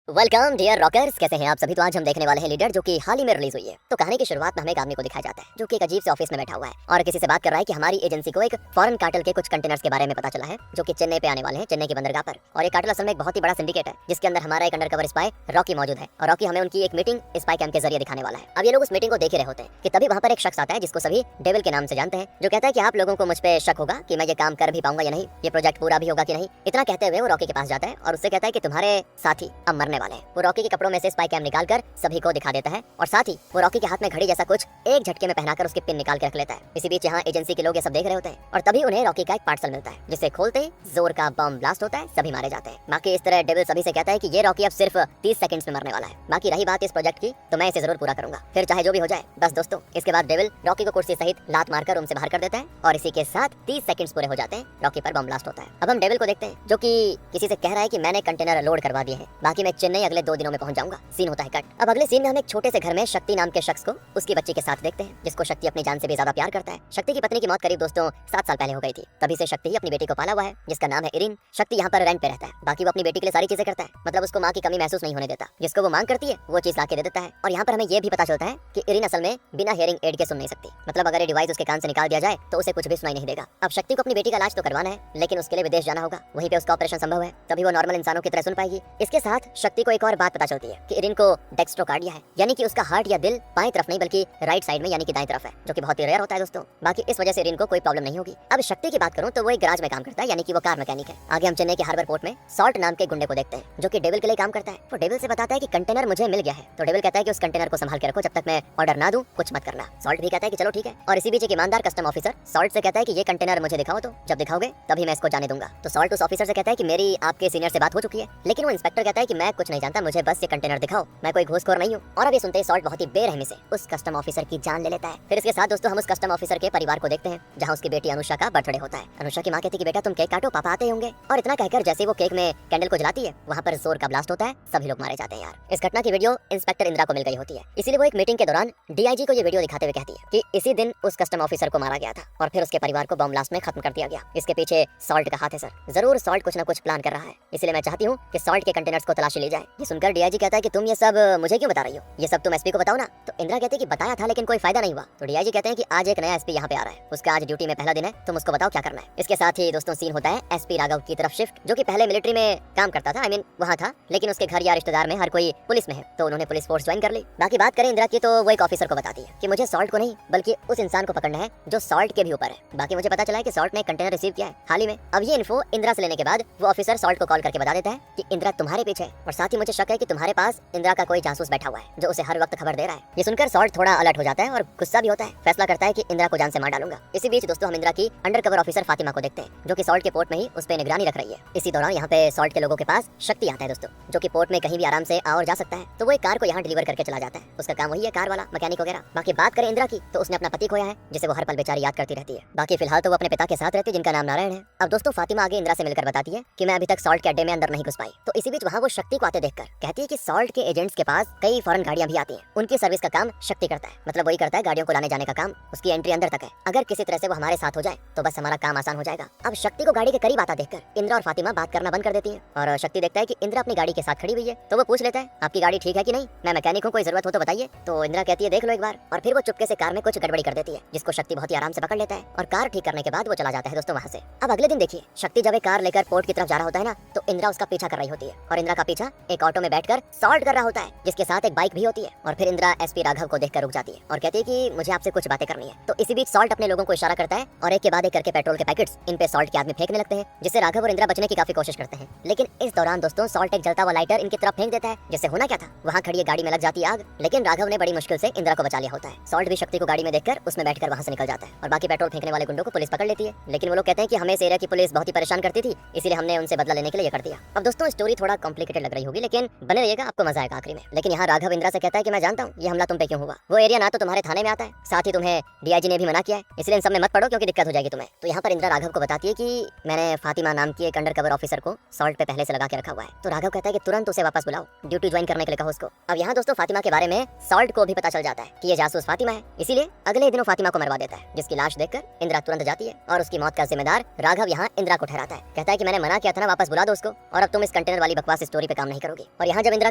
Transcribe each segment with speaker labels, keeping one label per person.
Speaker 1: Welcome dear rockers, कैसे हैं आप सभी। तो आज हम देखने वाले हैं लीडर, जो कि हाल ही में रिलीज हुई है। तो कहानी की शुरुआत में हमें एक आदमी को दिखाया जाता है जो कि एक अजीब से ऑफिस में बैठा हुआ है और किसी से बात कर रहा है कि हमारी एजेंसी को एक फॉरेन कार्टेल के कुछ कंटेनर्स के बारे में पता चला है जो कि चेन्नई पे आने वाले हैं, चेन्नई की बंदरगाह पर। और ये कार्टेल असल में एक बहुत ही बड़ा सिंडिकेट है जिसके अंदर हमारा एक अंडरकवर स्पाई रॉकी मौजूद है और रॉकी हमें उनकी एक मीटिंग स्पाई कैम के जरिए दिखाने वाला है। अब ये लोग उस मीटिंग को देख ही रहे होते हैं कि तभी वहाँ पर एक शख्स आता है जिसको सभी डेविल के नाम से जानते हैं, जो कहता है कि आप लोगों को मुझ पे शक होगा कि मैं ये काम कर भी पाऊंगा या नहीं, ये प्रोजेक्ट पूरा भी होगा कि नहीं। इतना कहते हुए वो रॉकी के पास जाता है और उससे कहता है कि तुम्हारे साथी अब मरने वाले हैं। वो रॉकी के कपड़ों में से स्पाई कैम निकालकर सभी को दिखा देता है और साथ ही वो रॉकी के हाथ में घड़ी जैसा कुछ एक झटके में पहनाकर उसकी पिन निकाल के रख लेता है। इसी बीच यहाँ एजेंसी के लोग ये सब देख रहे होते हैं और तभी उन्हें रॉकी का एक पार्सल मिलता है जिसे खोलते ही जोर का बम ब्लास्ट होता है, सभी मारे जाते हैं। बाकी इस तरह डेविल सभी से कहता है कि ये रॉकी अब सिर्फ 30 सेकंड्स में मरने वाला है। बाकी रही बात इस प्रोजेक्ट की, तो मैं इसे जरूर पूरा करूंगा, फिर चाहे जो भी हो जाए। बस दोस्तों, इसके बाद डेविल रॉकी को कुर्सी सहित लात मारकर रूम से बाहर कर देता है और इसी के साथ 30 सेकंड्स पूरे हो जाते हैं। रॉकी पर बम ब्लास्ट होता है। अब हम डेविल को देखते हैं जो कि किसी से कह रहा है कि मैंने कंटेनर लोड करवा दिए हैं, बाकी मैं चेन्नई अगले 2 दिनों में पहुंच जाऊंगा। सीन होता है कट। अब अगले सीन में हम एक छोटे से घर में शक्ति नाम के शख्स को उसकी बच्ची के साथ देखते हैं जिसको शक्ति अपनी जान से भी ज्यादा प्यार करता है। शक्ति की पत्नी की मौत करीब दोस्तों 7 साल पहले हो गई थी। तभी से शक्ति ही अपनी बेटी को पाला हुआ है जिसका नाम है इरिन। शक्ति यहाँ पर रेंट पे रहता है। बाकी वो अपनी बेटी के लिए सारी चीजें करता है, मतलब उसको माँ की कमी महसूस नहीं होने देता। जिसको वो मांग करती है वो चीज ला के दे देता है। और यहाँ पर हमें ये भी पता चलता है कि इरिन असल में बिना हियरिंग एड के सुन नहीं सकती, मतलब अगर ये डिवाइस उसके कान से निकाल दिया जाए तो उसे कुछ भी सुनाई नहीं देगा। अब शक्ति को अपनी बेटी का इलाज तो करवाना है, लेकिन उसके लिए विदेश जाना होगा, वहीं पे उसका ऑपरेशन संभव है, तभी वो नॉर्मल इंसानों की तरह सुन पाएगी। इसके साथ शक्ति को एक और बात पता चलती है कि इरिन को डेक्स्ट्रोकार्डिया है, यानी कि उसका हार्ट या दिल बाएं तरफ नहीं बल्कि राइट साइड में यानी कि दाएं तरफ है, जो कि बहुत ही रेयर होता है दोस्तों। बाकी इस वजह से इरिन को कोई प्रॉब्लम नहीं होगी। अब शक्ति की बात करूं तो वो एक गैराज में काम करता है, यानी कि वो कार मैकेनिक है। आगे हम चेन्नई के हार्बर पोर्ट में सॉल्ट नाम के गुंडे को देखते हैं जो कि डेविल के लिए काम करता है। वो डेविल से बताता है कि कंटेनर मुझे मिल गया है। तो डेविल कहता है कि उस कंटेनर को संभाल के रखो, जब तक मैं ऑर्डर ना दूं कुछ मत करना। सॉल्ट भी कहता है कि चलो ठीक है। और इसी बीच एक ईमानदार कस्टम ऑफिसर सॉल्ट से कहता है कि ये कंटेनर मुझे दिखाओ, तो जब दिखाओगे तभी मैं इसको जाने दूंगा। तो सॉल्ट उस ऑफिसर से कहता है कि मेरी आपके सीनियर से बात हो चुकी है, लेकिन वो इंस्पेक्टर कहता है कि मैं कुछ नहीं जानता, मुझे बस ये कंटेनर दिखाओ, मैं कोई घूसखोर नहीं हूँ। और अब ये सुनते ही सॉल्ट बहुत ही बेरहमी से उस कस्टम ऑफिसर की जान ले लेता है। फिर इसके साथ दोस्तों हम उस कस्टम ऑफिसर के परिवार को देखते हैं जहाँ उसकी बेटी अनुषा का बर्थडे होता है। अनुषा की माँ कहती है कि बेटा तुम केक काटो, पापा आते होंगे। और इतना कहकर जैसे वो केक में कैंडल को जलाती है, वहाँ पर जोर का ब्लास्ट होता है, सभी लोग मारे जाते हैं। यार, इस घटना की वीडियो इंस्पेक्टर इंदिरा को मिल गई होती है, इसीलिए वो एक मीटिंग के दौरान डीआईजी को ये वीडियो दिखाते हुए कहती है कि इसी दिन उस कस्टम ऑफिसर को मारा गया था और फिर उसके परिवार को बम ब्लास्ट में खत्म कर दिया गया। इसके पीछे सॉल्ट का हाथ है सर, जरूर सॉल्ट कुछ न कुछ प्लान कर रहा है, इसलिए मैं चाहती हूँ कि सॉल्ट के कंटेनर्स को तलाशी ली जाए। ये सुनकर डीआईजी कहता है कि तुम ये सब मुझे क्यों बता रही हो, ये सब तुम एसपी को बताओ ना। तो इंदिरा कहती है कि बताया था लेकिन कोई फायदा नहीं हुआ। तो डीआईजी कहते हैं कि आज एक नया एसपी यहाँ पे आ रहा है, उसका आज ड्यूटी में पहला दिन है, तुम उसको बताओ क्या करना है। इसके साथ ही दोस्तों सीन होता है एसपी राघव की तरफ शिफ्ट, जो कि पहले मिलिट्री में काम करता था, वहाँ था, लेकिन उसके घर या रिश्तेदार में हर कोई पुलिस में है, तो उन्होंने पुलिस फोर्स ज्वाइन कर ली। बाकी बात करें इंदिरा की तो वो एक ऑफिसर को बताती है कि मुझे सॉल्ट को नहीं बल्कि उस इंसान को पकड़ना है जो सॉल्ट के भी ऊपर है। बाकी मुझे पता चला है कि सॉल्ट ने एक कंटेनर रिसीव किया है हाल ही में। अब ये इन्फो इंदिरा से लेने के बाद वो ऑफिसर सॉल्ट को कॉल करके बता देता है कि इंदिरा तुम्हारे पीछे है, और साथ ही मुझे शक है कि तुम्हारे पास इंदिरा का कोई जासूस बैठा हुआ है जो उसे हर वक्त खबर दे रहा है। ये सुनकर सॉल्ट थोड़ा अलर्ट हो जाता है और गुस्सा भी होता है, फैसला करता है कि इंदिरा को जान से मार डालूंगा। इसी बीच दोस्तों हम इंदिरा की अंडरकवर ऑफिसर फातिमा को देखते हैं जो कि सॉल्ट के पोर्ट में ही उस पे निगरानी रख रही है। इसी दौरान यहाँ पे सॉल्ट के लोगों के पास शक्ति आता है दोस्तों, जो कि पोर्ट में कहीं भी आराम से आ और जा सकता है, तो वो एक कार को यहाँ डिलीवर करके चला जाता है। उसका काम वही है, कार वाला मैकेनिक वगैरह। बाकी बात करें इंदिरा की तो उसने अपना पति खोया है जिसे वो हर पल बेचारी याद करती रहती है। बाकी फिलहाल तो वो अपने पिता के साथ रहती है जिनका नाम नारायण है। अब दोस्तों फातिमा आगे इंदिरा से मिलकर बताती है कि मैं अभी तक सॉल्ट के अड्डे में अंदर नहीं घुस पाई। तो इसी बीच वहाँ वो शक्ति को आते देखकर कहती है कि सॉल्ट के एजेंट्स के पास कई फॉरेन गाड़ियां भी आती हैं, उनकी सर्विस का काम शक्ति करता है, मतलब वही करता है गाड़ियों को लाने जाने का काम, उसकी एंट्री अंदर तक है। अगर किसी तरह से वो हमारे साथ हो जाए तो बस हमारा काम आसान हो जाएगा। अब शक्ति को गाड़ी के करीब आता देखकर इंदिरा और फातिमा बात करना बंद कर देती है और शक्ति देखता है कि इंदिरा अपनी गाड़ी के साथ खड़ी हुई है, तो वो पूछ लेता है आपकी गाड़ी ठीक है कि नहीं, मैं मैकेनिक हूँ, कोई जरूरत हो तो बताइए। तो इंदिरा कहती है देख लो एक बार, और फिर वो चुपके से कार में कुछ गड़बड़ी कर देती है जिसको शक्ति बहुत ही आराम से पकड़ लेता है और कार ठीक करने के बाद वो चला जाता है दोस्तों वहाँ से। अब अगले दिन देखिए शक्ति जब एक कार लेकर पोर्ट की तरफ जा रहा होता है ना, तो इंदिरा उसका पीछा कर रही होती है और इंदिरा का पीछा एक ऑटो में बैठकर सॉल्ट कर रहा होता है जिसके साथ एक बाइक भी होती है। और फिर इंदिरा एसपी राघव को देखकर रुक जाती है और कहती है कि मुझे आपसे कुछ बातें करनी है। तो इसी बीच सॉल्ट अपने लोगों को इशारा करता है और एक के बाद एक करके पेट्रोल के पैकेट्स इन पे सॉल्ट के आदमी फेंकने लगते हैं, जिससे राघव और इंदिरा बचने की काफी कोशिश करते हैं। लेकिन इस दौरान दोस्तों सॉल्ट एक जलता हुआ लाइटर इनकी तरफ फेंक देता है, जिससे होना क्या था, वहाँ खड़ी गाड़ी में लग जाती है आग, लेकिन राघव ने बड़ी मुश्किल से इंदिरा को बचा लिया होता है। सॉल्ट भी शक्ति को गाड़ी में देखकर उसमें बैठकर वहाँ से निकल जाता है और बाकी पेट्रोल फेंकने वाले गुंडों को पुलिस पकड़ लेती है। लेकिन वो लोग कहते हैं कि हमें इस एरिया की पुलिस बहुत ही परेशान करती थी, इसलिए हमने उनसे बदला लेने के लिए कर दिया। अब दोस्तों स्टोरी थोड़ा कॉम्प्लिकेटेड लग रही होगी, लेकिन बने रहिएगा, आपको मजा आएगा आखिरी में। लेकिन यहाँ राघव इंदिरा से कहता है कि मैं जानता हूँ ये हमला तुम पे क्यों हुआ, वो एरिया ना तो तुम्हारे थाने में आता है, साथ ही तुम्हें डीआईजी ने भी मना किया है, इसलिए इन सब में मत पड़ो क्योंकि दिक्कत हो जाएगी तुम्हें। तो यहाँ पर इंदिरा राघव को बताती है कि मैंने फातिमा नाम की एक अंडरकवर ऑफिसर को सॉल्ट पे पहले से लगा के रखा हुआ है। तो राघव कहता है कि तुरंत उसे वापस बुलाओ, ड्यूटी ज्वाइन करने के लिए कहो उसको। अब यहाँ दोस्तों फातिमा के बारे में सॉल्ट को भी पता चल जाता है कि ये जासूस फातिमा है, इसीलिए अगले दिनों फातिमा को मरवा देता है, जिसकी लाश देखकर इंदिरा तुरंत जाती है और उसकी मौत का जिम्मेदार राघव यहाँ इंदिरा को ठहराता है। कहता है कि मैंने मना किया था ना, वापस बुला दो उसको, और अब तुम इस कंटेनर वाली बकवास स्टोरी पे काम नहीं नहीं करोगी। और यहाँ जब इंदिरा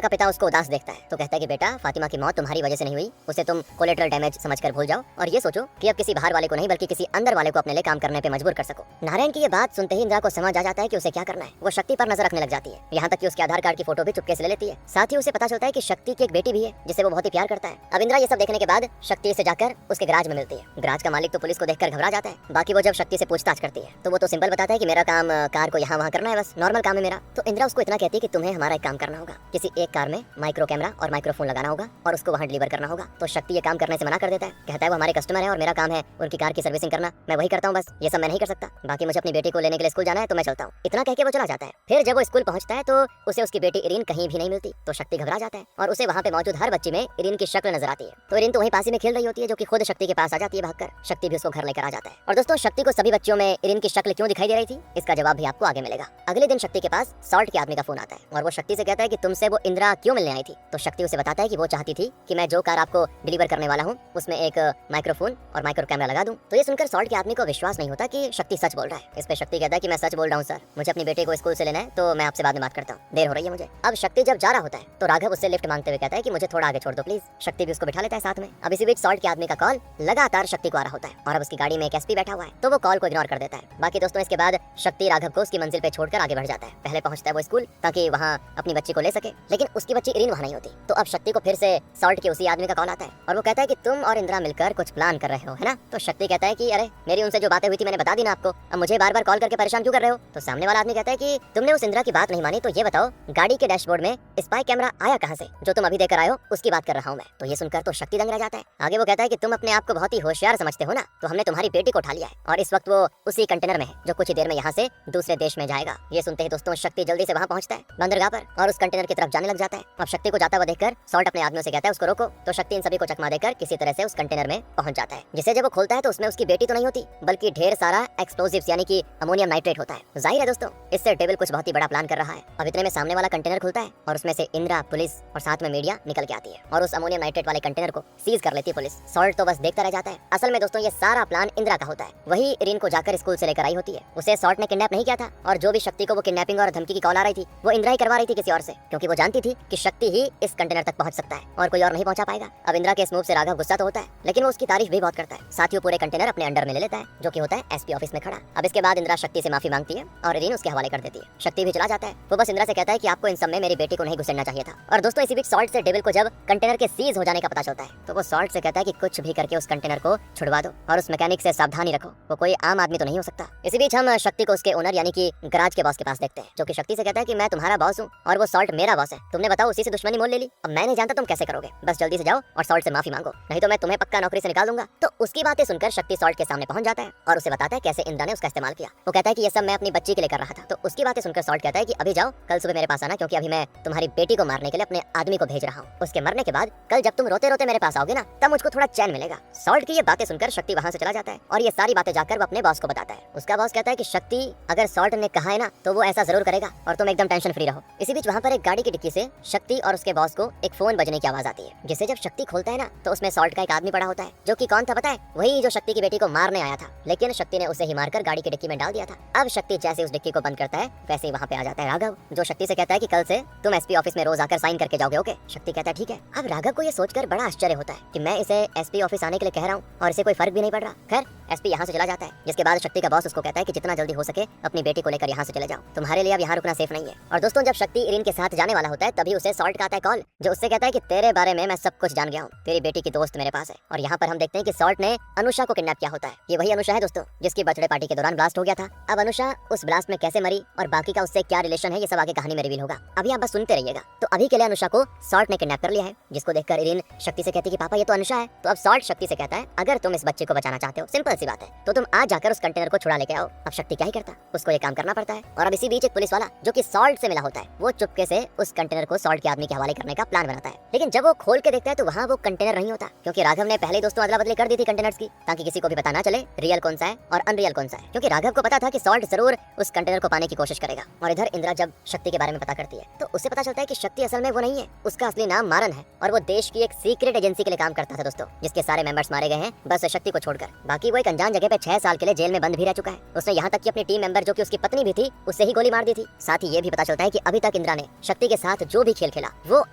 Speaker 1: का पिता उसको उदास देखता है तो कहता है कि बेटा, फातिमा की मौत तुम्हारी वजह से नहीं हुई, उसे तुम कोलेटरल डैमेज समझकर भूल जाओ और ये सोचो कि अब किसी बाहर वाले को नहीं बल्कि किसी अंदर वाले को अपने लिए काम करने पे मजबूर कर सको। नारायण की ये बात सुनते ही इंदिरा को समझ आ जाता है कि उसे क्या करना है। वो शक्ति पर नजर रखने लग जाती है, यहाँ तक कि उसके आधार कार्ड की फोटो भी चुपके से ले लेती है। साथ ही उसे पता चलता है कि शक्ति की एक बेटी भी है जिसे वो बहुत ही प्यार करता है। अब इंदिरा ये सब देखने के बाद शक्ति से जाकर उसके गैराज में मिलती है। गैराज का मालिक तो पुलिस को देखकर घबरा जाता है। बाकी वो जब शक्ति से पूछताछ करती है तो वो तो सिंपल बताता है कि मेरा काम कार को यहाँ वहाँ करना है, बस नॉर्मल काम है मेरा। तो इंदिरा उसको इतना कहती है कि तुम्हें हमारा एक काम करना होगा, किसी एक कार में माइक्रो कैमरा और माइक्रोफोन लगाना होगा और उसको वहाँ डिलीवर करना होगा। तो शक्ति ये काम करने से मना कर देता है, कहता है वो हमारे कस्टमर है और मेरा काम है उनकी कार की सर्विसिंग करना, मैं वही करता हूँ, बस ये सब मैं नहीं कर सकता। बाकी मुझे अपनी बेटी को लेने के लिए स्कूल जाना है तो मैं चलता हूँ। इतना कह के वो चला जाता है। फिर जब वो स्कूल पहुंचता है तो उसे उसकी बेटी इरीन कहीं भी नहीं मिलती। तो शक्ति घबरा जाता है और उसे वहाँ पे मौजूद हर बच्ची में इरीन की शक्ल नजर आती है। तो इरीन तो वहीं पास ही में खेल रही होती है, जो कि खुद शक्ति के पास आ जाती है भागकर। शक्ति भी उसको घर लेकर आ जाता है। और दोस्तों, शक्ति को सभी बच्चों में इरीन की शक्ल क्यों दिखाई दे रही थी, इसका जवाब भी आपको आगे मिलेगा। अगले दिन शक्ति के पास सॉल्ट के आदमी का फोन आता है और वो शक्ति से कहता है कि तुमसे वो इंदिरा क्यों मिलने आई थी। तो शक्ति उसे बताता है कि वो चाहती थी कि मैं जो कार आपको डिलीवर करने वाला हूँ उसमें एक माइक्रोफोन और माइक्रो कैमरा लगा दूं। तो ये सुनकर सॉल्ट के आदमी को विश्वास नहीं होता कि शक्ति सच बोल रहा है। इस पे शक्ति कहता है कि मैं सच बोल रहा हूँ सर, मुझे अपनी बेटे को स्कूल से लेना है तो मैं आपसे बाद में बात करता हूँ, देर हो रही है मुझे। अब शक्ति जब जा रहा होता है तो राघव उससे लिफ्ट मांगते हुए कहता है कि मुझे थोड़ा आगे छोड़ दो प्लीज। शक्ति भी उसको बिठा लेता है साथ में। अब इसी बीच सॉल्ट के आदमी का कॉल लगातार शक्ति को आ रहा होता है और अब उसकी गाड़ी में एक एसपी बैठा हुआ है तो वो कॉल को इग्नोर कर देता है। बाकी दोस्तों, इसके बाद शक्ति राघव को उसकी मंजिल पे छोड़कर आगे बढ़ जाता है। पहले पहुंचता है वो स्कूल ताकि वहाँ अपनी बच्ची को ले सके, लेकिन उसकी बच्ची इरीन वहाँ नहीं होती। तो अब शक्ति को फिर से सॉल्ट के उसी आदमी का कॉल आता है और वो कहता है कि तुम और इंदिरा मिलकर कुछ प्लान कर रहे हो, है ना। तो शक्ति कहता है कि अरे मेरी उनसे जो बातें हुई थी मैंने बता दी ना आपको, अब मुझे बार बार कॉल करके परेशान क्यों कर रहे हो। तो सामने वाला आदमी कहता है कि तुमने उस इंदिरा की बात नहीं मानी तो ये बताओ गाड़ी के डैशबोर्ड में स्पाई कैमरा आया कहाँ से, जो तुम अभी देकर आए हो उसकी बात कर रहा हूँ मैं। तो ये सुनकर तो शक्ति दंग रह जाता है। आगे वो कहता है कि तुम अपने आप को बहुत ही होशियार समझते हो ना, तो हमने तुम्हारी बेटी को उठा लिया है और इस वक्त वो उसी कंटेनर में है जो कुछ ही देर में यहाँ से दूसरे देश में जाएगा। ये सुनते ही दोस्तों शक्ति जल्दी से वहाँ पहुंचता है बंदरगाह पर और उस कंटेनर की तरफ जाने लग जाता है। अब शक्ति को जाता हुआ देखकर सॉल्ट अपने आदमियों से कहता है उसको रोको। तो शक्ति इन सभी को चकमा देकर किसी तरह से उस कंटेनर में पहुंच जाता है, जिसे जब वो खोलता है तो उसमें उसकी बेटी तो नहीं होती बल्कि ढेर सारा एक्सप्लोजिव्स यानी कि अमोनियम नाइट्रेट होता है। जाहिर है दोस्तों, इससे डेविल कुछ बहुत ही बड़ा प्लान कर रहा है। अब इतने में सामने वाला कंटेनर खुलता है और उसमें से इंदिरा, पुलिस और साथ में मीडिया निकल के आती है और उस अमोनियम नाइट्रेट वाले कंटेनर को सीज कर लेती है पुलिस। सॉल्ट तो बस देखता रह जाता है। असल में दोस्तों ये सारा प्लान इंदिरा का होता है। वही इरीन को जाकर स्कूल से लेकर आई होती है। उसे सॉल्ट ने किडनैप नहीं किया था और जो भी शक्ति को वो किडनैपिंग और धमकी की कॉल आ रही थी वो इंदिरा ही करवा रही थी किसी और से, क्योंकि वो जानती थी कि शक्ति ही इस कंटेनर तक पहुंच सकता है और कोई और नहीं पहुंचा पाएगा। अब इंदिरा के इस मूव से राघव गुस्सा तो होता है, लेकिन वो उसकी तारीफ भी बहुत करता है। साथ ही वो पूरे कंटेनर अपने अंडर में ले लेता है, जो कि होता है एसपी ऑफिस में खड़ा। अब इसके बाद इंदिरा शक्ति से माफी मांगती है और इरीन उसके हवाले कर देती है। शक्ति भी चला जाता है। वो बस इंदिरा से कहता है कि आपको इन सब में मेरी बेटी को नहीं घुसना चाहिए था। और दोस्तों इसी बीच सॉल्ट से डेविल को जब कंटेनर के सीज हो जाने का पता चलता है तो वो सॉल्ट से कहता है कि कुछ भी करके उस कंटेनर को छुड़वा दो और उस मैकेनिक से सावधानी रखो, वो कोई आम आदमी तो नहीं हो सकता। इसी बीच हम शक्ति को उसके ओनर यानी कि गराज के बॉस के पास देखते हैं, जो कि शक्ति से कहता है कि मैं तुम्हारा बॉस हूँ और वो सॉल्ट मेरा बॉस है। तुमने बताओ उसी से दुश्मनी मोल ले ली, अब मैं नहीं जानता तुम कैसे करोगे, बस जल्दी से जाओ और सॉल्ट से माफी मांगो, नहीं तो मैं तुम्हें पक्का नौकरी से निकाल दूंगा। तो उसकी बातें सुनकर शक्ति सॉल्ट के सामने पहुंच जाता है और उसे बताता है कैसे इंदिरा ने उसका इस्तेमाल किया। वो कहता है कि ये सब मैं अपनी बच्ची के लिए कर रहा था। तो उसकी बातें सुनकर सॉल्ट कहता है कि अभी जाओ, कल सुबह मेरे पास आना, क्योंकि अभी मैं तुम्हारी बेटी को मारने के लिए अपने आदमी को भेज रहा हूँ। उसके मरने के बाद कल जब तुम रोते रोते मेरे पास आओगे ना, तब मुझको थोड़ा चैन मिलेगा। सॉल्ट की ये बातें सुनकर शक्ति वहाँ से चला जाता है और ये सारी बातें जाकर वो अपने बॉस को बताता है। उसका बॉस कहता है कि शक्ति अगर सॉल्ट ने कहा है ना तो वो ऐसा जरूर करेगा और तुम एकदम टेंशन फ्री रहो। इसी बीच वहाँ पर एक गाड़ी की डिक्की से शक्ति और उसके बॉस को एक फोन बजने की आवाज आती है, जिसे जब शक्ति खोलता है ना तो उसमें सॉल्ट का एक आदमी पड़ा होता है, जो कि कौन था पता है, वही जो शक्ति की बेटी को मारने आया था, लेकिन शक्ति ने उसे ही मारकर गाड़ी की डिक्की में डाल दिया था। अब शक्ति जैसे उस डिक्की को बंद करता है वैसे ही वहाँ पे आ जाता है राघव, जो शक्ति से कहता है कि कल से तुम एसपी ऑफिस में रोज आकर साइन करके जाओगे, ओके। शक्ति कहता है ठीक है। अब राघव को ये सोचकर बड़ा आश्चर्य होता है कि मैं इसे एसपी ऑफिस आने के लिए कह रहा हूँ और इसे कोई फर्क भी नहीं पड़ रहा। खैर एसपी यहाँ से चला जाता है, जिसके बाद शक्ति का बॉस उसको कहता है कि जितना जल्दी हो सके अपनी बेटी को लेकर यहाँ से चले जाओ, तुम्हारे लिए अब यहाँ रुकना सेफ नहीं है। और दोस्तों जब शक्ति इरीन के साथ जाने वाला होता है तभी उसे सॉल्ट का आता है कॉल, जो उससे कहता है कि तेरे बारे में मैं सब कुछ जान गया हूँ, तेरी बेटी की दोस्त मेरे पास है। और यहाँ पर हम देखते हैं कि सॉल्ट ने अनुषा को किडनैप किया होता है। ये वही अनुषा है दोस्तों जिसकी बर्थडे पार्टी के दौरान ब्लास्ट हो गया था। अब अनुषा उस ब्लास्ट में कैसे मरी और बाकी का उससे क्या रिलेशन है, ये सब आगे कहानी में रिवील होगा। अभी आप बस सुनते रहिएगा। तो अभी के लिए अनुषा को सॉल्ट ने किडनैप कर लिया है, जिसको देखकर इरीन शक्ति से कहती है कि पापा ये तो अनुषा है। तो अब सॉल्ट शक्ति से कहता है अगर तुम इस बच्चे को बचाना चाहते हो, सिंपल सी बात है, तो तुम आज जाकर उस कंटेनर को छुड़ा लेके आओ। अब शक्ति क्या ही करता, उसको ये काम करना पड़ता है। और अब इसी बीच एक पुलिस वाला जो कि सॉल्ट से मिला होता है, वो चुपके से उस कंटेनर को सॉल्ट के आदमी के हवाले करने का प्लान बनाता है। लेकिन जब वो खोल के देखता है तो वहाँ वो कंटेनर नहीं होता, क्योंकि राघव ने पहले दोस्तों अदला बदली कर दी थी कंटेनर्स की, ताकि किसी को भी पता ना चले रियल कौन सा है और अनरियल कौन सा है, क्योंकि राघव को पता था कि सॉल्ट जरूर उस कंटेनर को पाने की कोशिश करेगा। और इधर इंदिरा जब शक्ति के बारे में पता करती है तो उसे पता चलता है कि शक्ति असल में वो नहीं है, उसका असली नाम मारन है और वो देश की एक सीक्रेट एजेंसी के लिए काम करता था दोस्तों, जिसके सारे मेंबर्स मारे गए हैं बस शक्ति को छोड़कर। बाकी वो एक अनजान जगह पे 6 साल के लिए जेल में बंद भी रह चुका है। उसने यहाँ तक कि अपनी टीम मेंबर जो कि उसकी पत्नी भी थी उससे ही गोली मार दी थी। साथ ही ये भी पता चलता है कि अभी तक इंदिरा पिता ने शक्ति के साथ जो भी खेल खेला वो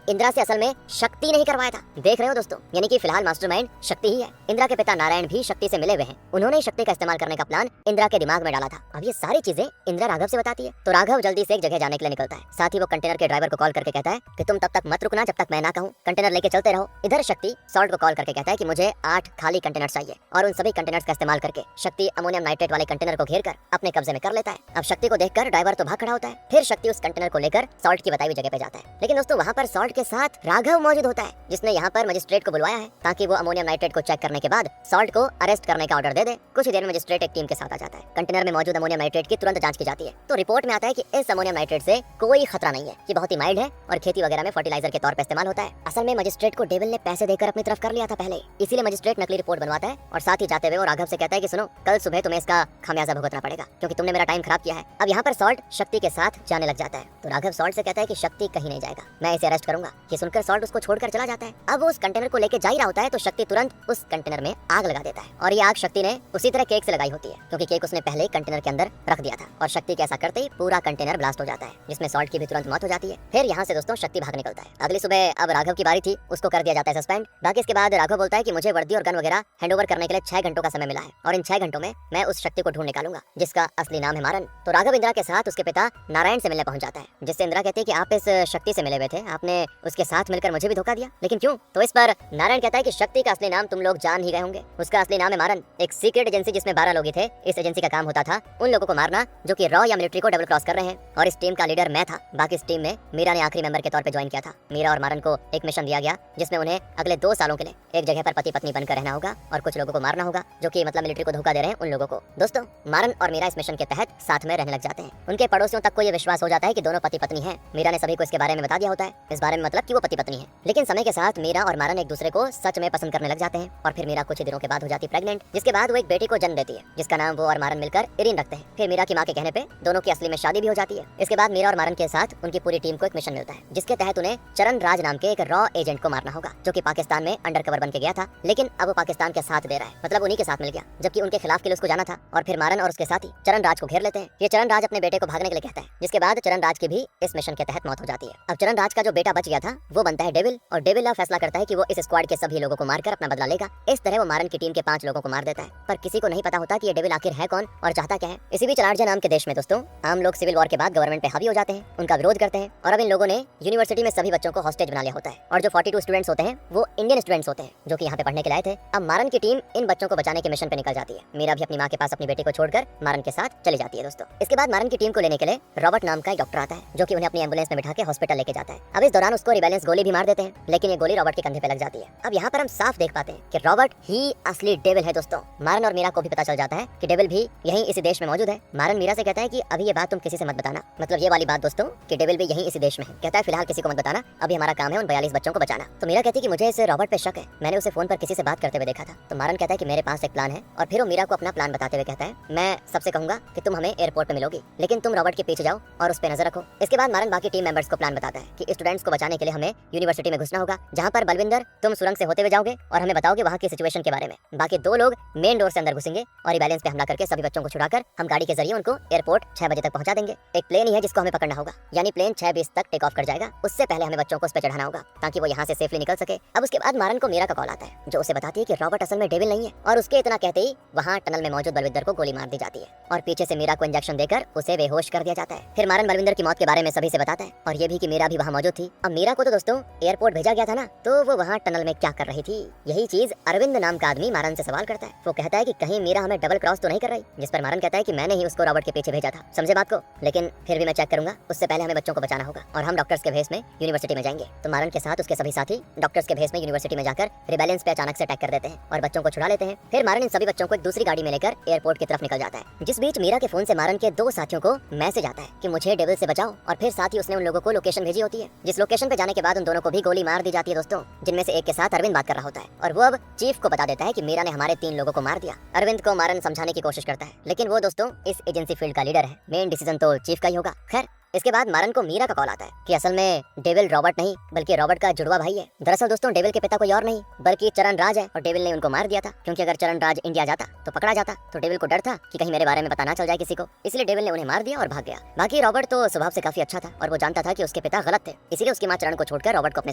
Speaker 1: इंदिरा से असल में शक्ति नहीं करवाया था। देख रहे हो दोस्तों, यानी कि फिलहाल मास्टरमाइंड शक्ति ही है। इंदिरा के पिता नारायण भी शक्ति से मिले हुए हैं, उन्होंने ही शक्ति का इस्तेमाल करने का प्लान इंदिरा के दिमाग में डाला था। अब ये सारी चीजें इंदिरा राघव से बताती है तो राघव जल्दी से एक जगह जाने के लिए निकलता है। साथ ही वो कंटेनर के ड्राइवर को कॉल करके कहता है कि तुम तब तक मत रुकना जब तक मैं ना कहूँ, कंटेनर लेके चलते रहो। इधर शक्ति सॉल्ट को कॉल करके कहता है कि मुझे 8 खाली कंटेनर चाहिए और उन सभी कंटेनर्स का इस्तेमाल करके शक्ति अमोनियम नाइट्रेट वाले कंटेनर को घेर कर अपने कब्जे में कर लेता है। अब शक्ति को देखकर ड्राइवर तो भाग खड़ा होता है। फिर शक्ति उस कंटेनर को लेकर सॉल्ट की बताई हुई जगह पे जाता है, लेकिन दोस्तों वहाँ पर सॉल्ट के साथ राघव मौजूद होता है, जिसने यहाँ पर मजिस्ट्रेट को बुलवाया है ताकि वो अमोनियम नाइट्रेट को चेक करने के बाद सॉल्ट को अरेस्ट करने का ऑर्डर दे दे। कुछ ही देर में मजिस्ट्रेट एक टीम के साथ आ जाता है। कंटेनर में मौजूद अमोनियम नाइट्रेट की तुरंत जांच की जाती है तो रिपोर्ट में आता है कि इस अमोनियम नाइट्रेट से कोई खतरा नहीं है, ये बहुत ही माइल्ड है और खेती वगैरह में फर्टिलाइजर के तौर पर इस्तेमाल होता है। असल में मजिस्ट्रेट को डेविल ने पैसे देकर अपनी तरफ कर लिया था पहले, इसीलिए मजिस्ट्रेट नकली रिपोर्ट बनवाता है और साथ ही जाते हुए वो राघव से कहता है कि सुनो, कल सुबह तुम्हें इसका खामियाजा भुगतना पड़ेगा क्योंकि तुमने मेरा टाइम खराब किया है। अब यहाँ पर सॉल्ट शक्ति के साथ जाने लग जाता है तो राघव सॉल्ट से कहता है कि शक्ति कहीं नहीं जाएगा, मैं इसे अरेस्ट करूंगा। ये सुनकर सॉल्ट उसको छोड़कर चला जाता है। अब वो उस कंटेनर को लेके जा ही रहा होता है तो शक्ति तुरंत उस कंटेनर में आग लगा देता है और ये आग शक्ति ने उसी तरह केक से लगाई होती है क्योंकि केक उसने पहले ही कंटेनर के अंदर रख दिया था और शक्ति के ऐसा करते ही पूरा कंटेनर ब्लास्ट हो जाता है, जिसमें सॉल्ट की भी तुरंत मौत हो जाती है। फिर यहाँ से दोस्तों शक्ति भाग निकलता है। अगली सुबह अब राघव की बारी थी, उसको कर दिया जाता है सस्पेंड। बाकी इसके बाद राघव बोलता है कि मुझे वर्दी और गन वगैरह हैंड ओवर करने के लिए 6 घंटों का समय मिला है और इन 6 घंटों में मैं उस शक्ति को ढूंढ निकालूंगा जिसका असली नाम है मारन। तो राघव इंदिरा के साथ उसके पिता नारायण से मिलने पहुंच जाता है, जिससे इंदिरा कहती है कि आप इस शक्ति से मिले हुए थे, आपने उसके साथ मिलकर मुझे भी धोखा दिया, लेकिन क्यों? तो इस पर नारायण कहता है कि शक्ति का असली नाम तुम लोग जान ही गए होंगे, उसका असली नाम है मारन। एक सीक्रेट एजेंसी जिसमें 12 लोग ही थे, इस एजेंसी का काम होता था उन लोगों को मारना जो कि रॉ या मिलिट्री को डबल क्रॉस कर रहे हैं और इस टीम का लीडर मैं था। बाकी इस टीम में मीरा ने आखिरी मेंबर के तौर पे ज्वाइन किया था। मीरा और मारन को एक मिशन दिया गया जिसमें उन्हें अगले 2 सालों के लिए एक जगह पर पति पत्नी बनकर रहना होगा और कुछ लोगों को मारना होगा जो कि मतलब मिलिट्री को धोखा दे रहे हैं उन लोगों को। दोस्तों मारन और मीरा इस मिशन के तहत साथ में रहने लग जाते हैं। उनके पड़ोसियों तक को ये विश्वास हो जाता है कि दोनों पति पत्नी हैं। मीरा ने सभी को इसके बारे में बता दिया होता है, इस बारे में मतलब कि वो पति पत्नी है। लेकिन समय के साथ मीरा और मारन एक दूसरे को सच में पसंद करने लग जाते हैं और फिर मीरा कुछ ही दिनों के बाद हो जाती प्रेग्नेंट, जिसके बाद वो एक बेटी को जन्म देती है जिसका नाम वो और मारन मिलकर इरिन रखते हैं। फिर मीरा की माँ के कहने पे दोनों की असली में शादी भी हो जाती है। इसके बाद मीरा और मारन के साथ उनकी पूरी टीम को एक मिशन मिलता है जिसके तहत उन्हें चरण राज नाम के एक रॉ एजेंट को मारना होगा जो कि पाकिस्तान में अंडरकवर बन के गया था, लेकिन अब वो पाकिस्तान के साथ दे रहा है, मतलब उन्हीं के साथ मिल गया, जबकि उनके खिलाफ के लिए उसको जाना था। और फिर मारन और उसके साथी चरण राज को घेर लेते हैं। ये चरण राज अपने बेटे को भागने के लिए कहता है, जिसके बाद चरण राज की भी इस मिशन के तहत मौत हो जाती है। अब चरण राज का जो बेटा बच गया था वो बनता है डेविल और डेविल अब फैसला करता है कि वो इस स्क्वाड के सभी लोगों को मारकर अपना बदला लेगा। इस तरह वो मारन की टीम के 5 लोगों को मार देता है, पर किसी को नहीं पता होता कि ये डेविल आखिर है कौन और चाहता क्या है। इसी बीच लार्जे नाम के देश में दोस्तों आम लोग सिविल वॉर के बाद गवर्नमेंट पे हावी हो जाते हैं, उनका विरोध करते हैं और अब इन लोगों ने यूनिवर्सिटी में सभी बच्चों को हॉस्टेज बना लिया होता है और जो 42 स्टूडेंट्स होते हैं वो इंडियन स्टूडेंट्स होते हैं जो कि यहाँ पे पढ़ने के लिए आए थे। अब मारन की टीम इन बच्चों को बचाने के मिशन पे निकल जाती है। मीरा भी अपनी माँ के पास अपनी बेटी को छोड़कर मारन के साथ चली जाती है। दोस्तों इसके बाद मारन की टीम को लेने के लिए रॉबर्ट नाम का एक डॉक्टर आता है जो कि उन्हें अपनी एम्बुलेंस में बिठा के हॉस्पिटल लेके जाता है। अब इस दौरान उसको रिबेलियंस गोली भी मार देते हैं, लेकिन ये गोली रॉबर्ट के कंधे पे लग जाती है। अब यहाँ पर हम साफ देख पाते हैं कि रॉबर्ट ही असली डेविल है। दोस्तों मारन और मीरा को भी पता चल जाता है कि डेविल भी यहीं इसी देश में मौजूद है। मारन मीरा से कहता है कि अभी ये बात तुम किसी से मत बताना, मतलब ये वाली बात दोस्तों कि डेविल भी यहीं इसी देश में है। कहता है फिलहाल किसी को मत बताना, अभी हमारा काम है उन 42 बच्चों को बचाना। तो मीरा कहती है कि मुझे इस रॉबर्ट पे शक है, मैंने उसे फोन पर किसी से बात करते हुए देखा था। तो मारन कहता है कि मेरे पास एक प्लान है और फिर वो मीरा को अपना प्लान बताते हुए कहता है मैं सबसे कहूंगा कि तुम हमें एयरपोर्ट पे मिलोगी, लेकिन तुम रॉबर्ट के पीछे जाओ और उस पे नजर रखो। इसके बाद मारन बाकी टीम मेंबर्स को प्लान बताता है कि स्टूडेंट्स को बचाने के लिए हमें यूनिवर्सिटी में घुसना होगा, जहाँ पर बलविंदर तुम सुरंग से होते हुए जाओगे और हमें बताओगे वहाँ की सिचुएशन के बारे में। बाकी 2 लोग मेन डोर से अंदर घुसेंगे और रिबेलियंस पे हमला करके सभी बच्चों को छुड़ाकर हम गाड़ी के जरिए उनको एयरपोर्ट 6 बजे तक पहुंचा देंगे। एक प्लेन ही है जिसको हमें पकड़ना होगा, यानी प्लेन 6:20 तक टेक ऑफ कर जाएगा, उससे पहले हमें बच्चों को उस पर चढ़ाना होगा ताकि वो यहाँ से सेफली निकल सके। अब उसके बाद मारन को मीरा का कॉल आता है जो उसे बताती है कि रॉबर्ट असल में डेविल नहीं है और उसके इतना कहते ही वहाँ टनल में मौजूद बलविंदर को गोली मार दी जाती है और पीछे से मीरा को इंजेक्शन देकर उसे बेहोश कर दिया जाता है। फिर मारन बलविंदर की मौत के बारे में सभी से बताता है और ये भी कि मीरा भी वहाँ मौजूद थी। अब मीरा को तो दोस्तों एयरपोर्ट भेजा गया था ना, तो वो वहाँ टनल में क्या कर रही थी? यही चीज अरविंद नाम का आदमी मारन से सवाल करता है। वो कहता है कि कहीं मीरा हमें डबल क्रॉस तो नहीं कर रही, जिस पर मारन कहता है कि मैंने ही उसको रॉबर्ट के पीछे भेजा था, समझे बात को, लेकिन फिर भी मैं चेक करूंगा, उससे पहले हमें बच्चों को बचाना होगा और हम डॉक्टर्स के भेस में यूनिवर्सिटी में जाएंगे। तो मारन के साथ उसके सभी साथी डॉक्टर्स के भेस में यूनिवर्सिटी में जाकर रिबेलियंस पे अचानक से अटैक कर देते हैं और बच्चों को छुड़ा लेते हैं। फिर मारन इन सभी बच्चों को एक दूसरी गाड़ी में लेकर एयरपोर्ट की तरफ निकल जाता है। जिस बीच मीरा के फोन से मारन के 2 साथियों को मैसेज आता है कि मुझे डेविल से बचाओ और फिर साथ ही उसने उन लोगों को लोकेशन भेजी होती है, जिस लोकेशन पे जाने के बाद उन दोनों को भी गोली मार दी जाती है दोस्तों, जिनमें से एक के साथ अरविंद बात कर रहा होता है और वो अब चीफ को बता देता है कि मीरा ने हमारे 3 लोगों को मार दिया। अरविंद को मारन समझाने की कोशिश करता है, लेकिन वो दोस्तों इस एजेंसी फील्ड का लीडर है, मेन डिसीजन तो चीफ का ही होगा। खैर इसके बाद मारन को मीरा का कॉल आता है कि असल में डेविल रॉबर्ट नहीं बल्कि रॉबर्ट का जुड़वा भाई है। दरअसल दोस्तों डेविल के पिता कोई और नहीं बल्कि चरण राज है और डेविल ने उनको मार दिया था क्योंकि अगर चरण राज इंडिया जाता तो पकड़ा जाता। तो डेविल को डर था कि कहीं मेरे बारे में पता ना चल जाए किसी को, इसलिए डेविल ने उन्हें मार दिया और भाग गया। बाकी रॉबर्ट तो स्वभाव से काफी अच्छा था और वो जानता था कि उसके पिता गलत थे, इसीलिए उसकी मां चरण को छोड़कर रॉबर्ट को अपने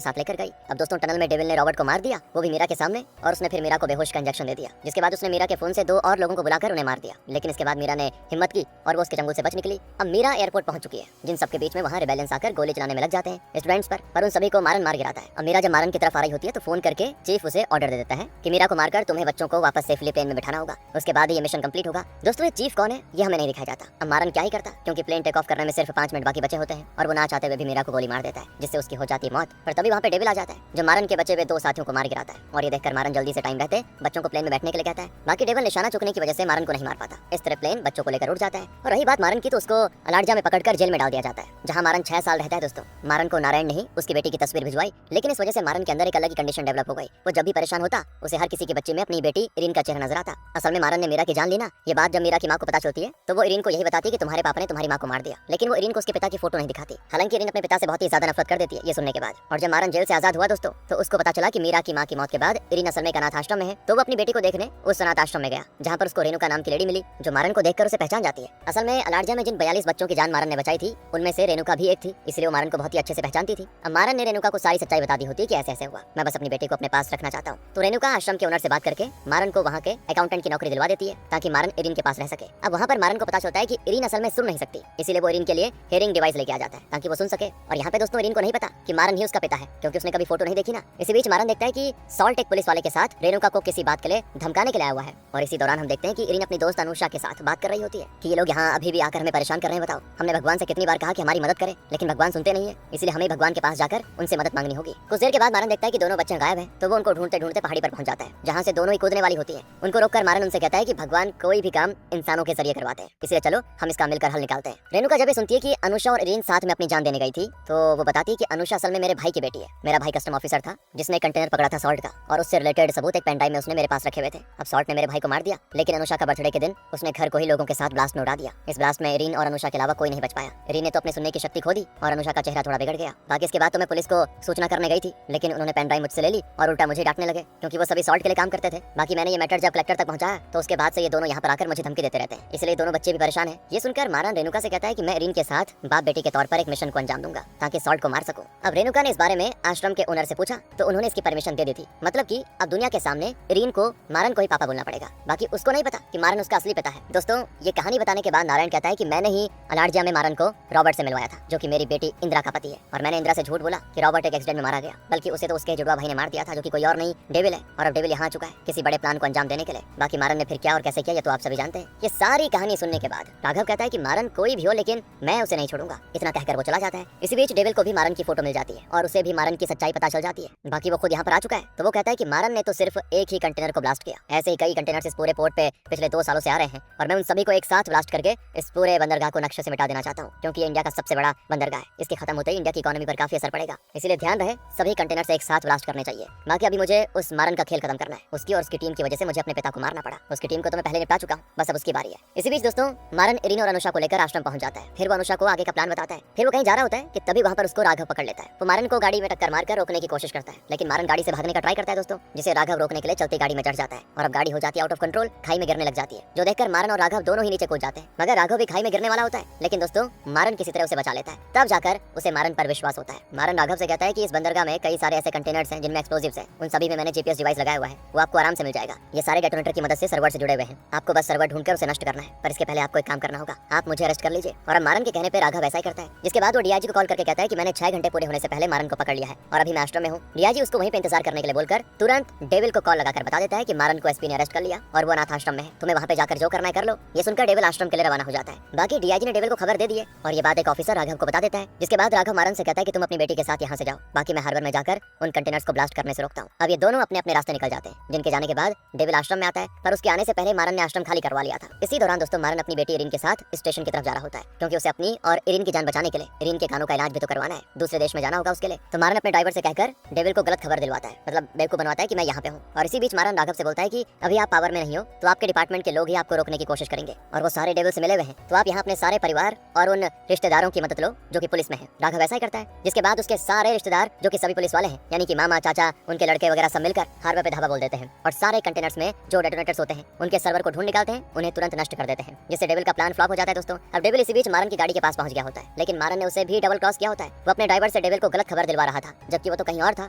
Speaker 1: साथ लेकर गई। अब दोस्तों टनल में डेविल ने रॉबर्ट को मार दिया, वो भी मीरा के सामने, और उसने फिर मीरा को बेहोश का इंजेक्शन दे दिया। जिसके बाद उसने मीरा के फोन से 2 और लोगों को बुलाकर उन्हें मार दिया। लेकिन इसके बाद मीरा ने हिम्मत की और वो उसके चंगुल से बच निकली। अब मीरा एयरपोर्ट पहुंच चुकी है, जिन सबके बीच में वहाँ रिबेलियंस आकर गोली चलाने में लग जाते हैं स्टूडेंट्स पर उन सभी को मारन मार गिराता है। अब मीरा जब मारन की तरफ आ रही होती है तो फोन करके चीफ उसे ऑर्डर दे देता है कि मीरा को मारकर तुम्हें बच्चों को वापस सेफली प्लेन में बिठाना होगा, उसके बाद ये मिशन कंप्लीट होगा। दोस्तों ये चीफ कौन है ये हमें नहीं दिखाया जाता। अब मारन क्या ही करता क्योंकि प्लेन टेक ऑफ करने में सिर्फ 5 मिनट बाकी बचे होते हैं और वो ना चाहते हुए भी मीरा को गोली मार देता है, जिससे उसकी हो जाती है मौत। पर तभी वहाँ पे डेविल आ जाता है जो मारन के बचे हुए 2 साथियों को मार गिराता है और ये देखकर मारन जल्दी से टाइम रहते बच्चों को प्लेन में बैठने के लिए कहता है। बाकी डेविल निशाना चुकने की वजह से मारन को नहीं मार पाता। इस तरह प्लेन बच्चों को लेकर उड़ जाता है। और रही बात मारन की तो उसको अलार्जा में पकड़कर जेल में डाल दिया जाता है, जहाँ मारन 6 साल रहता है। दोस्तों मारन को नारायण ने उसकी बेटी की तस्वीर भिजवाई, लेकिन इस वजह से मारन के अंदर एक अलग ही कंडीशन डेवलप हो गई। वो जब भी परेशान होता उसे हर किसी की बच्ची में अपनी बेटी इरिन का चेहरा नजर आता। असल में मारन ने मीरा की जान ली ना। ये बात जब मीरा की माँ को पता चलती है तो वो इरिन को यही बताती है कि तुम्हारे पापा ने तुम्हारी माँ को मार दिया, लेकिन वो इरिन को उसके पिता की फोटो नहीं दिखाती। हालांकि इरिन अपने पिता से बहुत ही ज्यादा नफरत कर देती है ये सुनने के बाद। और जब मारन जेल से आजाद हुआ दोस्तों तो उसको पता चला कि मीरा की माँ की मौत के बाद इरिन असल में एक अनाथ आश्रम में है। तो वो अपनी बेटी को देखने उस अनाथ आश्रम में गया, जहाँ पर उसको रेणुका नाम की लेडी मिली जो मारन को देखकर उसे पहचान जाती है। असल में अलार्जा में जिन 42 बच्चों की जान मारन ने बचाई थी उनमें से रेणुका भी एक थी, इसलिए वो मारन को बहुत ही अच्छे से पहचानती थी। अब मारन ने रेणुका को सारी सच्चाई बता दी होती कि ऐसे ऐसे हुआ, मैं बस अपनी बेटी को अपने पास रखना चाहता हूँ। तो रेणुका आश्रम के ओनर से बात करके मारन को वहाँ के अकाउंटेंट की नौकरी दिलवा देती है ताकि मारन इरिन के पास रह सके। अब वहाँ पर मारन को पता चलता है कि इरिन असल में सुन नहीं सकती, इसीलिए वो इरिन के लिए हियरिंग डिवाइस लेके आ जाता है ताकि वो सुन सके। और यहाँ पे दोस्तों इरिन को नहीं पता कि मारन ही उसका पिता है क्योंकि उसने कभी फोटो नहीं देखी ना। इसी बीच मारन देखता है कि सॉल्ट एक पुलिस वाले के साथ रेणुका को किसी बात के लिए धमकाने के लिए आया हुआ है। और इसी दौरान हम देखते हैं कि इरिन अपनी दोस्त अनुषा के साथ बात कर रही होती है कि ये लोग यहाँ अभी भी आकर हमें परेशान कर रहे हैं। बताओ हमने भगवान से कितनी बार कहा कि हमारी मदद करें, लेकिन भगवान सुनते नहीं है, इसलिए हमें भगवान के पास जाकर उनसे मदद मांगनी होगी। कुछ देर के बाद मारन देखता है कि दोनों बच्चे गायब हैं, तो वो उनको ढूंढते ढूंढते पहाड़ी पर पहुंच जाता है जहाँ से दोनों ही कूदने वाली होती है। उनको रोककर मारन उनसे कहता है कि भगवान कोई भी काम इंसानों के जरिए करवाते हैं, इसलिए चलो हम इसका मिलकर हल निकालते हैं। रेणुका जब ये सुनती है कि अनुषा और इरिन साथ में अपनी जान देने गई थी तो वो बताती है कि अनुषा असल में मेरे भाई की बेटी है। मेरा भाई कस्टम ऑफिसर था जिसने कंटेनर पकड़ा था सॉल्ट का, और उससे रिलेटेड सबूत एक पेन ड्राइव में उसने मेरे पास रखे हुए थे। अब सॉल्ट ने मेरे भाई को मार दिया, लेकिन अनुषा का बर्थडे के दिन उसने घर को ही लोगों के साथ ब्लास्ट में उड़ा दिया। इस ब्लास्ट में इरिन और अनुषा के अलावा कोई नहीं बच पाया। इरिन ने तो अपने सुनने की शक्ति खो दी और अनुषा का चेहरा थोड़ा बिगड़ गया। बाकी इसके बाद तो मैं पुलिस को सूचना करने गई थी, लेकिन उन्होंने पेन ड्राइव मुझसे ले ली और उल्टा मुझे डांटने लगे क्योंकि वो सभी सॉल्ट के लिए काम करते थे। बाकी मैंने ये मैटर जब कलेक्टर तक पहुंचाया तो उसके बाद से ये दोनों यहाँ पर आकर मुझे धमकी देते रहते हैं, इसलिए दोनों बच्चे भी परेशान हैं। ये सुनकर मारन रेणुका से कहता है कि मैं इरिन के साथ बाप बेटी के तौर पर एक मिशन को अंजाम दूंगा ताकि सॉल्ट को मार सकूं। अब रेणुका ने इस बारे में आश्रम के ओनर से पूछा तो उन्होंने इसकी परमिशन दे दी थी। मतलब कि अब दुनिया के सामने इरिन को मारन को ही पापा बोलना पड़ेगा, बाकी उसको नहीं पता कि मारन उसका असली पिता है। दोस्तों ये कहानी बताने के बाद नारायण कहता है कि मैंने ही अलार्जिया में मारन को रॉबर्ट से मिलवाया था जो कि मेरी बेटी इंदिरा का पति है, और मैंने इंदिरा से झूठ बोला कि रॉबर्ट एक एक्सीडेंट में मारा गया, बल्कि उसे तो उसके जुड़वा भाई ने मार दिया था जो कि कोई और नहीं डेविल है। और अब डेविल यहाँ आ चुका है किसी बड़े प्लान को अंजाम देने के लिए। बाकी मारन ने फिर क्या और कैसे किया ये तो आप सभी जानते हैं। ये सारी कहानी सुनने के बाद राघव कहता है कि मारन कोई भी हो लेकिन मैं उसे नहीं छोड़ूंगा, इतना कहकर वो चला जाता है। इसी बीच डेविल को भी मारन की फोटो मिल जाती है और उसे भी मारन की सच्चाई पता चल जाती है। बाकी वो खुद यहाँ पर आ चुका है तो वो कहता है कि मारन ने तो सिर्फ एक ही कंटेनर को ब्लास्ट किया, ऐसे ही कई कंटेनर इस पूरे पोर्ट पे पिछले 2 सालों से आ रहे हैं और मैं उन सभी को एक साथ ब्लास्ट करके इस पूरे बंदरगाह को नक्शे से मिटा देना चाहता हूँ क्योंकि ये इंडिया का सबसे बड़ा बंदरगाह है। इसके खत्म होते ही इंडिया की इकोनॉमी पर काफी असर पड़ेगा, इसलिए ध्यान रहे सभी कंटेनर एक साथ ब्लास्ट करने चाहिए। बाकी अभी मुझे उस मारन का खेल खत्म करना है, उसकी और उसकी टीम की वजह से मुझे अपने पिता को मारना पड़ा। उसकी टीम को तो मैं पहले निपटा चुका हूँ, बस अब उसकी बारी है। इसी बीच दोस्तों मारन इरिन और अनुषा को लेकर आश्रम पहुंच जाता है। फिर वो अनुषा को आगे का प्लान बताता है। फिर वो कहीं जा रहा होता है कि तभी वहाँ पर उसको राघव पकड़ लेता है। वो मारन को गाड़ी में टक्कर मारकर रोकने की कोशिश करता है, लेकिन मारन गाड़ी से भागने का ट्राई करता है दोस्तों, जिसे राघव रोकने के लिए चलती गाड़ी में चढ़ जाता है और अब गाड़ी हो जाती है आउट ऑफ कंट्रोल, खाई में गिरने लग जाती है, जो देखकर मारन और राघव दोनों ही नीचे कूद जाते हैं। मगर राघव भी खाई में गिरने वाला होता है, लेकिन दोस्तों मारन किसी तरह उसे बचा लेता है। तब जाकर उसे मारन पर विश्वास होता है। मारन राघव से कहता है कि इस बंदरगाह में कई सारे ऐसे कंटेनर्स हैं जिनमें एक्सप्लोजिव्स हैं, उन सभी में मैंने जीपीएस डिवाइस लगाया हुआ है, वो आपको आराम से मिल जाएगा। ये सारे डेटोनेटर की मदद से सर्वर से जुड़े हुए हैं, आपको बस सर्वर ढूंढकर उसे नष्ट करना है, पर इसके पहले आपको एक काम करना होगा, आप मुझे अरेस्ट कर लीजिए। और अब मारन के कहने पर राघव ऐसा ही करता है, जिसके बाद वो डीआईजी को कॉल करके कहता है कि मैंने 6 घंटे पूरे होने से पहले मारन को पकड़ लिया है और अभी मैं आश्रम में हूँ। डीआईजी उसको वहीं पे इंतजार करने के लिए बोलकर तुरंत डेविल को कॉल लगाकर बता देता है कि मारन को एसपी ने अरेस्ट कर लिया और वो अनाथ आश्रम में है, तुम्हें वहाँ पे जाकर जो करना है कर लो। ये सुनकर डेविल आश्रम के लिए रवाना हो जाता है। बाकी डीआईजी ने डेविल को खबर दे दी है और ये बात एक ऑफिसर राघव को बता देता है, जिसके बाद राघव मारन से कहता है कि तुम अपनी बेटी के साथ यहाँ से जाओ, बाकी मैं हार्बर में जाकर उन कंटेनर्स को ब्लास्ट करने से रोकता हूँ। अब ये दोनों अपने अपने रास्ते निकल जाते हैं, जिनके जाने के बाद डेविल आश्रम में आता है, पर उसके आने से पहले मारन ने आश्रम खाली करवा लिया था। इसी दौरान दोस्तों मारन अपनी बेटी इरिन के साथ स्टेशन की तरफ जा रहा होता है, क्योंकि उसे अपनी और इरिन की जान बचाने के लिए इरिन के कानों का इलाज भी तो करवाना है, दूसरे देश में जाना होगा उसके लिए। तो मारन अपने ड्राइवर से कहकर डेविल को गलत खबर दिलवाता है, मतलब बेवकूफ बनवाता है कि मैं यहाँ पे हूँ। और इसी बीच मारन राघव से बोलता है कि अभी आप पावर में नहीं हो तो आपके डिपार्टमेंट के लोग ही आपको रोकने की कोशिश करेंगे और वो सारे डेविल से मिले हुए हैं, तो आप यहाँ अपने सारे परिवार और उन रिश्तेदारों की मदद लो जो कि पुलिस में है। राघव ऐसा ही करता है, जिसके बाद उसके सारे रिश्तेदार जो कि सभी पुलिस वाले हैं, यानी कि मामा, चाचा, उनके लड़के वगैरह सब मिलकर हार्बर पे धावा बोल देते हैं और सारे कंटेनर्स में जो डेटोनेटर्स होते हैं उनके सर्वर को ढूंढ निकालते हैं, उन्हें तुरंत नष्ट कर देते हैं, जिससे डेविल का प्लान फ्लॉप हो जाता है दोस्तों। अब डेविल इसी बीच मारन की गाड़ी के पास पहुंच गया होता है, लेकिन मारन ने उसे भी डबल क्रॉस किया होता है। वो अपने ड्राइवर से डेविल को गलत खबर दिलवा रहा था, जबकि वो तो कहीं और था।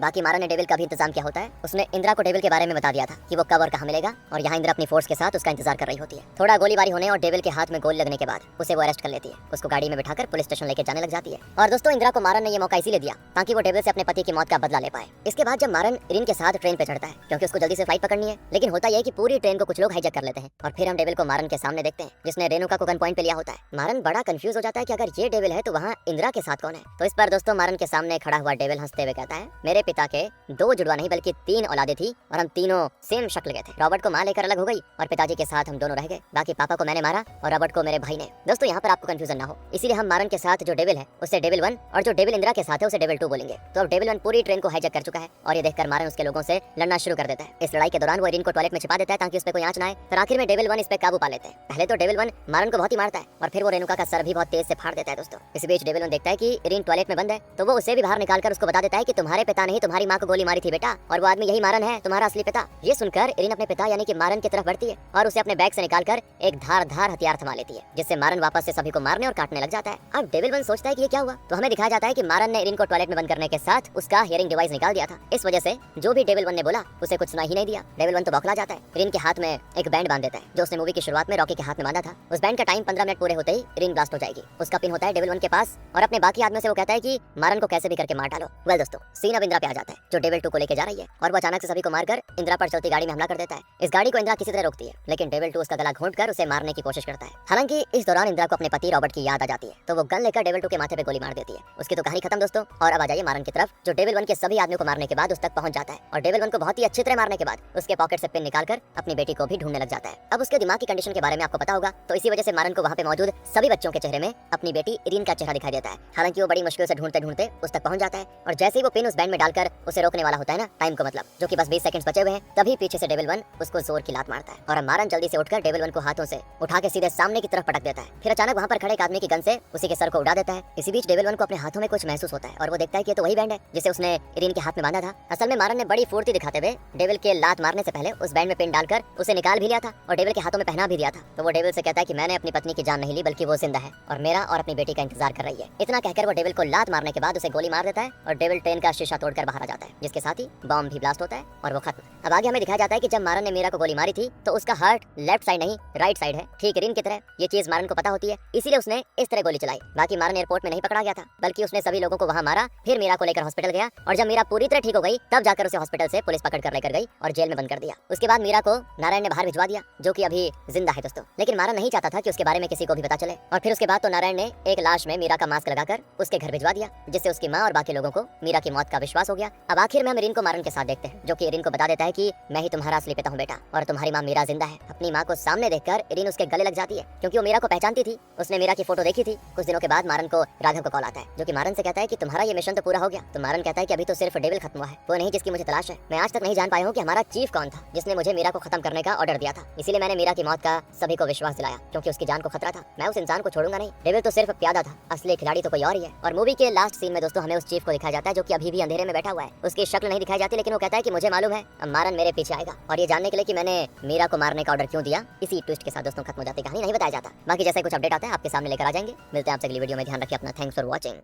Speaker 1: बाकी मारन ने डेविल का भी इंतजाम किया होता है। उसने इंदिरा को डेविल के बारे में बता दिया था कि वो कब और कहां मिलेगा, और यहाँ इंदिरा अपनी फोर्स के साथ उसका इंतजार कर रही होती है। थोड़ा गोलीबारी होने और डेविल के हाथ में गोली लगने के बाद उसे वो अरेस्ट कर लेती है, उसको गाड़ी में बिठाकर पुलिस स्टेशन लेके जाने लग जाती है। और दोस्तों इंदिरा को मारन ने ये मौका इसीलिए दिया ताकि वो डेविल से अपने पति की मौत का बदला ले पाए। इसके बाद जब मारन इरिन के साथ ट्रेन पे चढ़ता है, क्योंकि उसको जल्दी से फ्लाइट पकड़नी है, लेकिन होता यह कि पूरी ट्रेन को कुछ लोग हाईजैक कर लेते हैं और फिर हम डेविल को मारन के सामने देखते हैं, जिसने रेणुका को गन पॉइंट पे लिया होता है। मारन बड़ा कंफ्यूज हो जाता है कि अगर ये डेविल है तो वहाँ इंदिरा के साथ कौन है। तो इस पर दोस्तों मारन के सामने खड़ा हुआ डेविल हंसते हुए कहता है, मेरे पिता के 2 जुड़वा नहीं बल्कि 3 औलादे थी और हम तीनों सेम शक्ल के थे। रॉबर्ट को माँ लेकर अलग हो गई और पिताजी के साथ हम दोनों रह गए। बाकी पापा को मैंने मारा और रॉबर्ट को मेरे भाई ने। दोस्तों यहाँ पर आपको कंफ्यूजन ना हो, इसीलिए हम मारन के साथ जो डेविल है उससे डेविल 1 और जो डेविल इंदिरा के साथ है उसे डेविल 2 बोलेंगे। तो अब डेविल 1 पूरी ट्रेन को हाईजैक कर चुका है और ये देखकर मारन उसके लोगों से लड़ना शुरू कर देता है। इस लड़ाई के दौरान वो इरिन को टॉयलेट में छिपा देता है ताकि उस पे कोई आंच ना आए। फिर आखिर में डेविल 1 इस पे काबू पा लेते हैं। पहले तो डेविल 1 मारन को बहुत ही मारता है और फिर वो रेणुका का सर भी बहुत तेज से फाड़ देता है दोस्तों। इस बीच डेविल 1 देखता है कि इरिन टॉयलेट में बंद है, तो वो उसे भी बाहर निकालकर उसको बता देता है कि तुम्हारे पिता ने ही तुम्हारी माँ को गोली मारी थी बेटा, और वो आदमी यही मारन है, तुम्हारा असली पिता। ये सुनकर इरिन अपने पिता यानी कि मारन की तरफ बढ़ती है और उसे अपने बैग से निकालकर एक धारदार हथियार थमा लेती है, जिससे मारन वापस से सभी को मारने और काटने लग जाता है। अब डेविल 1 सोचता है कि ये क्या हुआ, तो हमें दिखाया जाता है कि मारन ने इरिन को टॉयलेट में बंद करने के साथ उसका हियरिंग डिवाइस निकाल दिया था। इस वजह से जो भी डेविल 1 ने बोला उसे कुछ सुनाई ही नहीं दिया। डेविल 1 तो बौखला जाता है, इरिन के हाथ में एक बैंड बांध देता है जो उसने मूवी की शुरुआत में रॉकी के हाथ में बांधा था। उस बैंड का टाइम 15 मिनट पूरे होते ही इरिन ब्लास्ट हो जाएगी। उसका पिन होता है डेविल 1 के पास और अपने बाकी आदमियों से वो कहता है कि मारन को कैसे भी करके मार डालो। वेल दोस्तों सीन अब इंदिरा पे आ जाता है जो डेविल 2 को लेके जा रही है और वो अचानक से सभी को मारकर इंदिरा पर चलती गाड़ी में हमला कर देता है। इस गाड़ी को इंदिरा किसी तरह रोकती है, लेकिन डेविल 2 उसका गला घोंटकर उसे मारने की कोशिश करता है। हालांकि इस दौरान इंदिरा को अपने पति रॉबर्ट की याद आ जाती है, तो वो गन लेकर डेविल 2 के माथे पे गोली मार देती है। उसकी तो कहानी खत्म दोस्तों। और अब आ जाइए मारन की तरफ, जो डेविल 1 के सभी आदमियों को मारने के बाद उस तक पहुंच जाता है और डेविल 1 को बहुत ही अच्छी तरह मारने के बाद उसके पॉकेट से पिन निकालकर अपनी बेटी को भी ढूंढने लग जाता है। अब उसके दिमाग की कंडीशन के बारे में आपको पता होगा, तो इसी वजह से मारन को वहाँ पे मौजूद सभी बच्चों के चेहरे में अपनी बेटी इरिन का चेहरा दिखाई देता है। हालांकि वो बड़ी मुश्किल से ढूंढते ढूंढते उस तक पहुंच जाता है और जैसे ही वो पिन उस बैंड में डालकर उसे रोकने वाला होता है ना, टाइम को मतलब, जो कि बस 20 सेकंड्स बचे हुए हैं, तभी पीछे से डेविल 1 उसको जोर की लात मारता है और मारन जल्दी से उठकर डेविल 1 को हाथों से उठा के सीधे सामने की तरफ पटक देता है। फिर अचानक वहाँ पर खड़े एक आदमी की गन से उसी के सर को उड़ा देता है। इसी बीच डेविल 1 को अपने हाथों में कुछ महसूस होता है और वो देखता है कि ये तो वही बैंड है जिसे उसने इरिन के हाथ में बांधा था। असल में मारन ने बड़ी फुर्ती दिखाते हुए डेविल के लात मारने से पहले उस बैंड में पिन डालकर उसे निकाल भी लिया था और डेविल के हाथों में पहना भी दिया था। तो वो डेविल से कहता है कि मैंने अपनी पत्नी की जान नहीं ली, बल्कि वो जिंदा है और मेरा और अपनी बेटी का इंतजार कर रही है। इतना कहकर वो डेविल को लात मारने के बाद उसे गोली मार देता है और डेविल ट्रेन का शीशा तोड़कर बाहर आ जाता है, जिसके साथ ही बॉम्ब भी ब्लास्ट होता है और वो खत्म। अब आगे हमें दिखाया जाता है कि जब मारन ने मीरा को गोली मारी थी तो उसका हार्ट लेफ्ट साइड नहीं राइट साइड है, ठीक इरिन की तरह। ये चीज मारन को पता होती है, इसीलिए उसने इस तरह गोली चलाई। बाकी मारन एयरपोर्ट में नहीं पकड़ा गया था, बल्कि उसने सभी लोगों को वहां मारा, फिर मीरा को लेकर हॉस्पिटल गया और जब मीरा पूरी तरह ठीक हो गई तब जाकर उसे हॉस्पिटल से पुलिस पकड़ कर लेकर गई और जेल में बंद कर दिया। उसके बाद मीरा को नारायण ने बाहर भिजवा दिया, जो कि अभी जिंदा है दोस्तों। लेकिन मारन नहीं चाहता था कि उसके बारे में किसी को भी पता चले और फिर उसके बाद तो नारायण ने एक लाश में मीरा का मास्क लगाकर उसके घर भिजवा दिया, जिससे उसकी माँ और बाकी लोगों को मीरा की मौत का विश्वास हो गया। अब आखिर में हम इरिन को मारन के साथ देखते हैं, जो कि इरिन को बता देता है कि मैं ही तुम्हारा असली पिता हूँ बेटा और तुम्हारी माँ मीरा जिंदा है। अपनी माँ को सामने देखकर इरिन उसके गले लग जाती है, क्योंकि वो मीरा को पहचानती थी। उसने मीरा की फोटो देखी थी। कुछ दिनों के बाद मारन को राघव को कॉल आता है, जो कि मारन से कहता है कि तुम्हारा ये मिशन तो पूरा हो गया। तो मारन कहता है कि अभी तो सिर्फ डेविल खत्म हुआ है, वो नहीं जिसकी मुझे तलाश है। मैं आज तक नहीं जान पाया हूँ कि हमारा चीफ कौन था जिसने मुझे मीरा को खत्म करने का ऑर्डर दिया था। इसीलिए मैंने मीरा की मौत का सभी को विश्वास दिलाया, क्योंकि उसकी जान को खतरा था। मैं उस इंसान को छोड़ूंगा नहीं। डेविल तो सिर्फ प्यादा था, असली खिलाड़ी तो कोई और ही है। और मूवी के लास्ट सीन में दोस्तों हमें उस चीफ को दिखाया जाता है, जो कि अभी भी अंधेरे में बैठा हुआ है। उसकी शक्ल नहीं दिखाई जाती, लेकिन वो कहता है कि मुझे मालूम है अब मारन मेरे पीछे आएगा, और ये जानने के लिए कि मैंने मीरा को मारने का ऑर्डर क्यों दिया। इसी ट्विस्ट के साथ दोस्तों खत्म हो जाती कहानी, नहीं बताया जाता। बाकी जैसे कुछ अपडेट आता है आपके सामने लेकर आ जाएंगे। मिलते हैं आपसे अगली वीडियो में। ध्यान रखिए अपना। Thanks for watching.